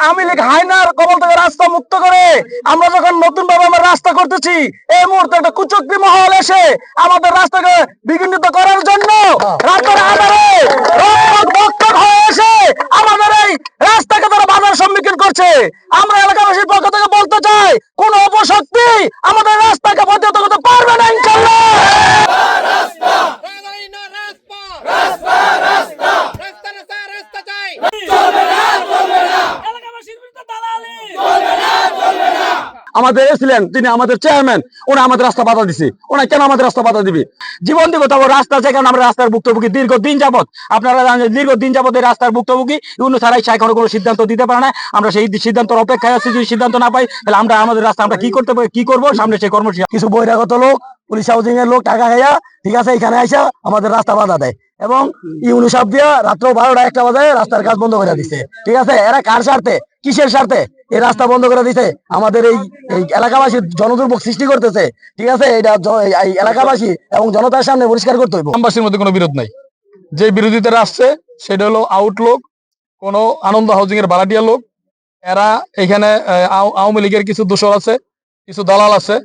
আমি লীগ হায়নার কবল থেকে রাস্তা মুক্ত করে আমরা যখন নতুন ভাবে আমরা রাস্তা করতেছি, এই মুহূর্তে একটা কুচক্রী মহল এসে আমাদের রাস্তাকে বিঘ্নিত করার জন্য রাতের আধারে হয়ে এসে আমাদের এই রাস্তাকে তারা বাধার সম্মুখীন করছে। আমরা এলাকাবাসীর পক্ষ থেকে বলতে চাই, কোন অপশক্তি আমাদের রাস্তাকে প্রতিহত করতে পারবে না ইনশাআল্লাহ। আমাদের এসেছিলেন তিনি আমাদের চেয়ারম্যান, ওরা আমাদের রাস্তা বাধা দিছে। ওরা কেন আমাদের রাস্তা বাধা দিবে? জীবন দিব তবে রাস্তা যেখানে আমরা রাস্তার ভুক্তভোগী দীর্ঘদিন যাবত। আপনারা জানেন দীর্ঘদিন যাবত এই রাস্তার ভুক্তভোগী। ইউনূস ছাড়াই এখনো কোনো সিদ্ধান্ত দিতে পারে না। আমরা সেই সিদ্ধান্তের অপেক্ষায় আছি। যদি সিদ্ধান্ত না পাই তাহলে আমরা আমাদের রাস্তা আমরা কি করবো সামনে সেই কর্মসূচি। কিছু বহিরাগত লোক, পুলিশ হাউজিং এর লোক টাকা খাইয়া ঠিক আছে এখানে আইসা আমাদের রাস্তা বাধা দেয় এবং ইউনূস সাহেব দিয়া রাত্র 12টা-1টা বাজে রাস্তার কাজ বন্ধ করে দিচ্ছে। ঠিক আছে, এরা কার স্বার্থে, কিসের স্বার্থে এই রাস্তা বন্ধ করে দিছে? আমাদের এই এলাকাবাসী জনদুর্ভোগ সৃষ্টি করতেছে। ঠিক আছে, এটা এলাকাবাসী এবং জনতার সামনে পরিষ্কার করতে হইব। গ্রামবাসীর মধ্যে কোনো বিরোধ নাই। যে বিরোধিতারা আসছে সেটা হলো আউটলোক, কোন আনন্দ হাউজিং এর ভাড়াটিয়া লোক। এরা এখানে আওয়ামী লীগের কিছু দোসর আছে, কিছু দালাল আছে,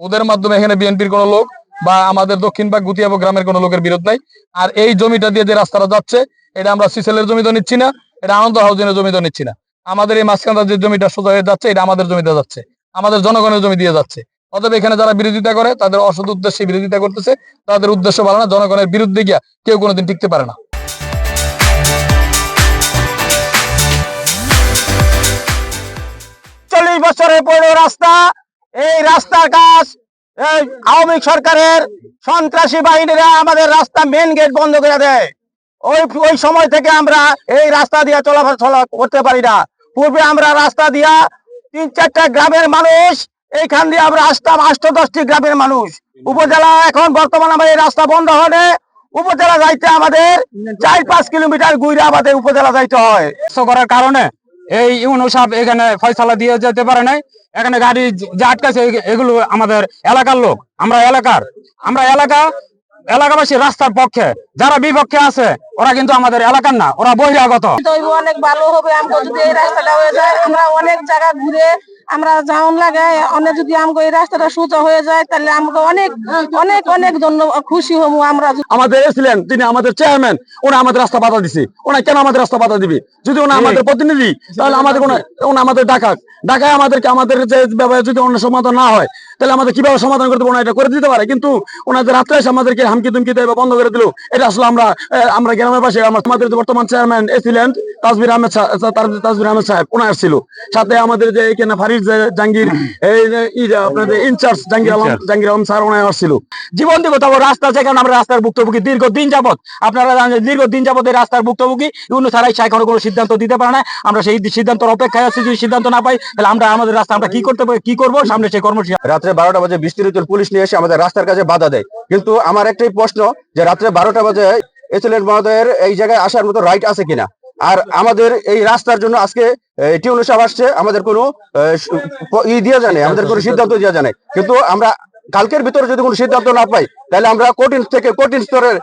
ওদের মাধ্যমে এখানে বিএনপির কোন লোক বা আমাদের দক্ষিণবাগ গুতিয়াবো গ্রামের কোন লোকের বিরোধ নাই। আর এই জমিটা দিয়ে যে রাস্তাটা যাচ্ছে এটা আমরা সিসেলের জমি তো নিচ্ছি না, এটা আনন্দ হাউজিং এর জমি তো নিচ্ছি না। আমাদের এই মাঝখানটা যে জমিটা সোজা হয়ে যাচ্ছে এটা আমাদের জমিতে যাচ্ছে, আমাদের জনগণের জমি দিয়ে যাচ্ছে। অতএব এখানে যারা বিরোধিতা করে তাদের অসৎ উদ্দেশ্যে বিরোধিতা করতেছে, তাদের উদ্দেশ্য ভালো না। জনগণের বিরুদ্ধে গিয়া কেউ কোনোদিন টিকতে পারে না। 40 বছরের পুরনো রাস্তা, এই রাস্তার কাজ আওয়ামী সরকারের সন্ত্রাসী বাহিনীরা আমাদের রাস্তা মেন গেট বন্ধ করে দেয়। ওই সময় থেকে আমরা এই রাস্তা দিয়ে চলাফেরা করতে পারি না। পূর্বে আমরা রাস্তা দিয়া 3-4টা গ্রামের মানুষ এইখান দিয়ে আমরা আসতাম, 8-10টি গ্রামের মানুষ। উপজেলা এখন বর্তমানে আমাদের এই রাস্তা বন্ধ হলে উপজেলা যাইতে আমাদের 4-5 কিলোমিটার ঘুরে আমাদের উপজেলা যাইতে হয়। করার কারণে এই ইউনূস সাহেব এখানে ফয়সালা দিয়ে যেতে পারে নাই। এখানে গাড়ি যে আটকাছে এগুলো আমাদের এলাকার লোক। আমরা এলাকাবাসী রাস্তার পক্ষে, যারা বিপক্ষে আছে ওরা কিন্তু আমাদের এলাকার না, ওরা বহিরাগত। অনেক ভালো হবে আমাদের যদি এই রাস্তাটা হয়ে যায়। আমরা অনেক জায়গা ঘুরে আমরা যাওন লাগে, অনেক যদি আমাকে এই রাস্তাটা সোজা হয়ে যায় তাহলে আমাকে অনেক অনেক অনেক ধন্যবাদ, খুশি হবো আমরা। আমাদের এসেছিলেন তিনি আমাদের চেয়ারম্যান, ওরা আমাদের রাস্তা বাধা দিছে। ওরা কেন আমাদের রাস্তা বাধা দিবে? যদি ওনা আমাদের প্রতিনিধি তাহলে আমাদের আমাদের ঢাকায় আমাদের যে ব্যাপারে যদি অন্য সমাধান না হয় তাহলে আমাদের কিভাবে সমাধান করতে পারবো? এটা করে দিতে পারে, কিন্তু ওনাদের রাত্রে এসে আমাদেরকে হামকি দুমকি দেয় বা বন্ধ করে দিল। এটা আসলে আমরা গ্রামের পাশে আমাদের বর্তমান চেয়ারম্যান এসেছিলেন তাজবির আহমেদ সাহেব, ওনা আসছিল। সাথে আমাদের যে এখানে ফারিদ জাহাঙ্গীর আপনাদের ইনচার্জ জাহাঙ্গীর আলম স্যার, ওনায় আসছিল। জীবন দিব তবে রাস্তা যেখানে আমরা রাস্তার ভুক্তভোগী দীর্ঘদিন যাবত। আপনারা জানেন দীর্ঘদিন যাবত এই রাস্তার ভুক্তভোগী। ইউনূস ছাড়াই এখনো কোনো সিদ্ধান্ত দিতে পারে না। আমরা সেই সিদ্ধান্তের অপেক্ষায় আছি। যদি সিদ্ধান্ত না পাই তাহলে আমরা আমাদের রাস্তা আমরা কি করবো সামনে সেই কর্মসূচি। রাত্রে 12টা বাজে বৃষ্টির পুলিশ নিয়ে এসে আমাদের রাস্তার কাছে বাধা দেয়। কিন্তু আমার একটাই প্রশ্ন যে রাত্রে 12টা বাজে এসএলএন মহোদয়ের এই জায়গায় আসার মতো রাইট আছে কিনা? আর আমাদের এই রাস্তার জন্য আজকে টিউনূস সাহেব আসছে, আমাদের কোনো দিয়ে জানে, আমাদের কোনো সিদ্ধান্ত দেওয়া জানে। কিন্তু আমরা কালকের ভিতরে যদি কোনো সিদ্ধান্ত না পাই তাহলে আমরা কঠিন স্তরের